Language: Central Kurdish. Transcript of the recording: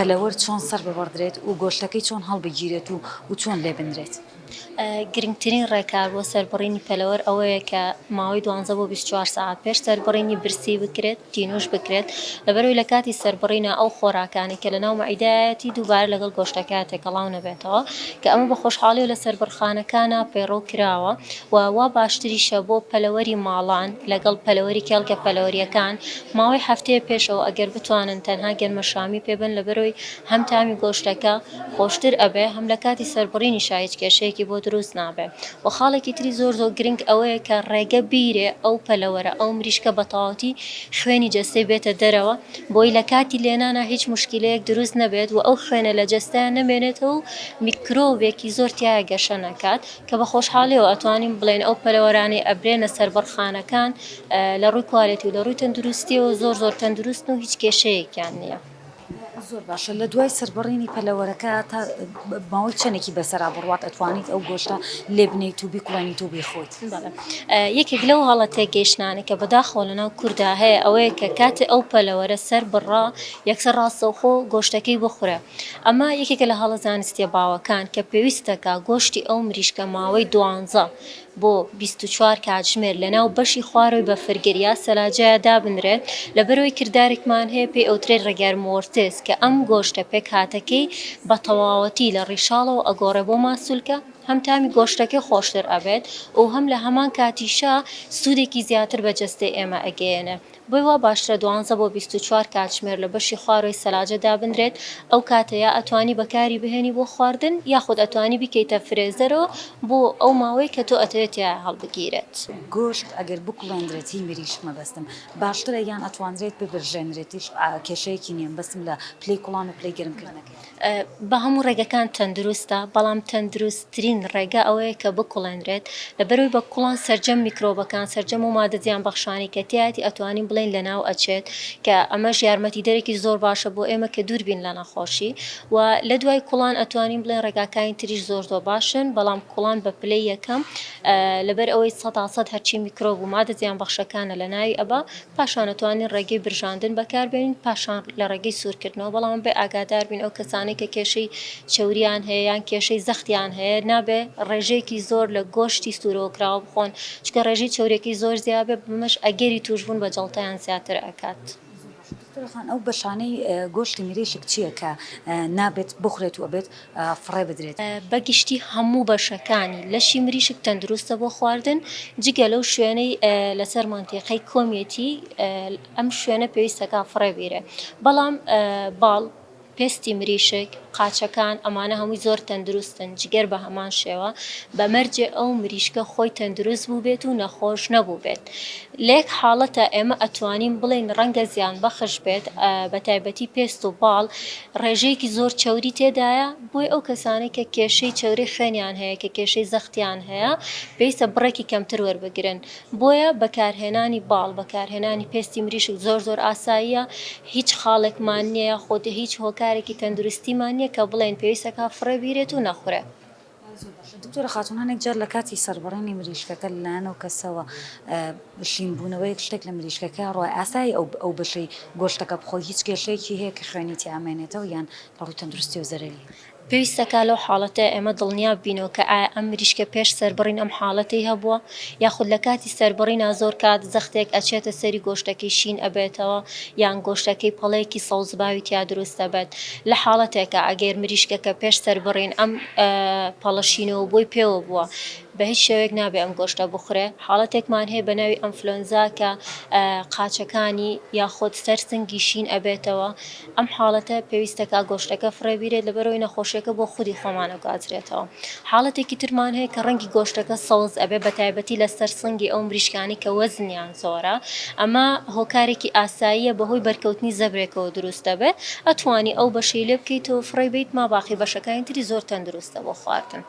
پەلەوەر چۆن سەر ببڕدرێت و گۆشتەکەی چۆن هەڵبگیرێت و چۆن لێ بنرێت. گرنگترین ڕێکار بۆ سەربڕینی پەلەوەر ئەوەیە کە ماوەی 12 بۆ 24 ساعت پێش سەربڕینی برسی بکرێت، تینوش بکرێت، لەبەرەوەی لە کاتی سەربڕینە ئەو خۆراکانی کە لە ناو مەعیدایەتی دووبارە لەگەڵ گۆشتەکە تێکەڵاو نەبێتەوە، کە ئەمە بە خۆشحاڵی و لە سەربڕخانەکانە پەیڕۆ کراوە و وا باشتریشە بۆ پەلەوەری ماڵان لەگەڵ پەلەوەری کێڵگە پەلەوەریەکان ماوەی هەفتەیە پێشەوە ئەگەر بتوانن تەنها گەرمەشامی پێبن، لەبەرەوەی هەم تامی گۆشتەکە خۆشتر ئەبێ، هەم لە کاتی سەربڕینی شایەت کێشەیەکی بۆ دروست نابێ. و خاڵێکی تری زۆر گرنگ ئەوەیە کە ڕێگە بیرێ ئەو پەلەوەرە ئەو مریشکە بە تەواوەتی خوێنی جەستەی بێتە دەرەوە، بۆی لە کاتی لێنانە هیچ مشکلەیەک دروست نەبێت و ئەو خوێنە لە جەستەیە نەمێنێتەوە و میکرۆبێکی زۆر تایە گەشە نەکات، کە بە خۆشحاڵیەوە ئەتوانین بڵێن ئەو پەلەوەرانەی ئەبرێنە سەربڕخانەکان لە ڕووی کواڵێتی و لە ڕووی تەندروستیەوە زۆر تەندروستن و هیچ کێشەیەکیان نییە. زۆر باشە. لە دوای سەربڕینی پەلەوەرەکە تا ماوەی چەندێکی بەسەرا بڕوات ئەتوانیت ئەو گۆشتە لێ بنیت و بیکوڵێنیت و بیخۆیت. یەکێک لەو هەڵە تێگەیشتانە کە بەداخەوە لەناو کووردا هەیە ئەوەیە کە کاتێ ئەو پەلەوەرە سەر بڕا یەکسەر ڕاستەوخۆ گۆشتەکەی بخورە. ئەمە یەکێکە لە هەڵە زانستیە باوەکان کە پێویستەکە گۆشتی ئەو مریشکە ماوەی 12 بۆ 24 کاتژمێر لەناو بەشی خوارەوەی بە فرگەریا سەلاجەیە دابنرێت، لەبەرەوەی کردارێکمان هەیە پێی ئەوترێت ڕێگەرمۆرتز کە ئەم گۆشتە پێک هاتەکەی بە تەواوەتی لە ڕیشاڵەوە ئەگۆڕێ بۆ ماسوولکە، هەم تامی گۆشتەکەی خۆشتر ئەبێت و هەم لە هەمان کاتیشا سوودێکی زیاتر بە جەستەی ئێمە ئەگەیەنێ. بۆی وا باشترە 12 بۆ 24 کاتژمێر لە بەشی خوارەوەی سەلاجە دابنرێت. ئەو کاتەیە ئەتوانی بەکاری بهێنی بۆ خواردن یاخود ئەتوانی بکەیتە فرێزەرەوە بۆ ئەو ماوەی کە تۆ ئەتەوێت هەڵبگیرێت. گۆشت ئەگەر بکوڵێندرێتی مریشک مەبەستم باشترە یان ئەتوانرێت ببرژێنرێتیش کێشەیەکی نییە بەستم لە پلەی کوڵان و پلەی گەرمکردنەکە. بە هەموو ڕێگەکان تەندروستە، بەڵام تەندروستترین ڕێگە ئەوەیە کە بکوڵێنرێت، لەبەرەوەی بە کوڵان سەرجەم میکرۆبەکان سەرجەم و مادە زیان بەخشانی کە تایەتی ئەتوانین بڵێن لەناو ئەچێت، کە ئەمەش یارمەتی دەرێکی زۆر باشە بۆ ئێمە کە دوور بین لە نەخۆشی. و لە دوای کوڵان ئەتوانین بڵێن ڕێگاکانی تریش زۆر باشن، بەڵام کوڵان بە پلەی یەکەم لەبەر ئەوەی 100% هەرچی میکرۆب و مادە زیان بەخشەکانە لە ناوی ئەبا، پاشان ئەتوانین ڕێگەی برژاندن بەکاربێنین، پاشان لە ڕێگەی سوورکردنەوە. بەڵام بێ ئاگادار بین ئەو کەسانەی کە کێشەی چەوریان هەیە یان کێشەی زەختیان هەیە نابێ ڕێژەیەکی زۆر لە گۆشتی سوورەوەکراوە بخۆن، چکە ڕێژەی چەورێکی زۆر زیابێ بمەش ئەگەری توشبوون بە جەڵتەیان زیاتر ئەکات. خان ئەو بەشانەی گۆشتی میرێشک چییە کە نابێت بخورێت و ئەبێت فڕێ بدرێت؟ بەگشتی هەموو بەشەکانی لەشی مریشک تەندروستە بۆ خواردن، جگە لەو شوێنەی لەسەر مانتیقەی کۆمیەتی ئەم شوێنە پێویستەکە فڕێ بیرێ. بەڵام باڵ، پێستی مریشک، قاچەکان ئەمانە هەمووی زۆر تەندروستن، جگەر بە هەمان شێوە بە مەرجێ ئەو مریشکە خۆی تەندروست بوو بێت و نەخۆش نەبوو بێت. لێک حاڵەتە ئێمە ئەتوانین بڵێن ڕەنگە زیان بەخش بێت، بە تایبەتی پێست و باڵ ڕێژەیەکی زۆر چەوری تێدایە، بۆی ئەو کەسانەی کە کێشەی چەوری خوێنیان هەیە کە کێشەی زەختیان هەیە پێویستە بڕێکی کەمتر وەربگرن. بۆیە بەکارهێنانی باڵ، بەکارهێنانی پێستی مریشک زۆر ئاساییە، هیچ خاڵێکمان نییە، خۆت هیچ هۆکارێکی تەندروستیمان نییە کە بڵێن پێویستەکە فڕێ بیرێت و نەخورێ. دکتۆرە خاتوون هەنێک جار لە کاتی سەربڕینی مریشکەکە لەلایەنەوە کەسەوە شینبوونەوەی شتێک لە مریشکەکە ڕۆی ئاسایی ئەو بەشەی گۆشتەکە بخۆی هیچ کێشەیەکی هەیە کە خوێنیتی ئامێنێتەوە یان لە ڕووی تەندروستی و زەرەری؟ پێویستەکە لەو حاڵەتە ئێمە دڵنیا بینەوە کە ئایا ئەم مریشکە پێش سەربڕین ئەم حاڵەتی هەبووە یاخود لە کاتی سەربڕینا زۆر کات زەختێک ئەچێتە سەری گۆشتەکەی شین ئەبێتەوە یان گۆشتەکەی پەڵەیەکی سەوزباوی تیا دروستە بێت. لە حاڵەتێکە ئەگەر مریشکەکە پێش سەربڕین ئەم پەڵەشینەوە بۆی پێوە بووە بە هیچ شێوەیەک نابێ ئەم گۆشتە بخورێ. حاڵەتێکمان هەیە بە ناوی ئەنفلۆنزا کە قاچەکانی یاخود سەرسنگی شین ئەبێتەوە. ئەم حاڵەتە پێویستەکە گۆشتەکە فڕێ بیرێت لەبەرەوەی نەخۆشیەکە بۆ خودی خۆمانە گازرێتەوە. حاڵەتێکی ترمان هەیە کە ڕەنگی گۆشتەکە سەوز ئەبێ بە تایبەتی لە سەرسنگی ئەو مریشکانی کە وەزنیان زۆرە. ئەمە هۆکارێکی ئاساییە بەهۆی بەرکەوتنی زەبرێکەوە دروست دەبێت. ئەتوانی ئەو بەشەی لێ بکەیتەوە فڕێ بیت، ما باقی بەشەکانی تری زۆر تەندروستە بۆ خواردن.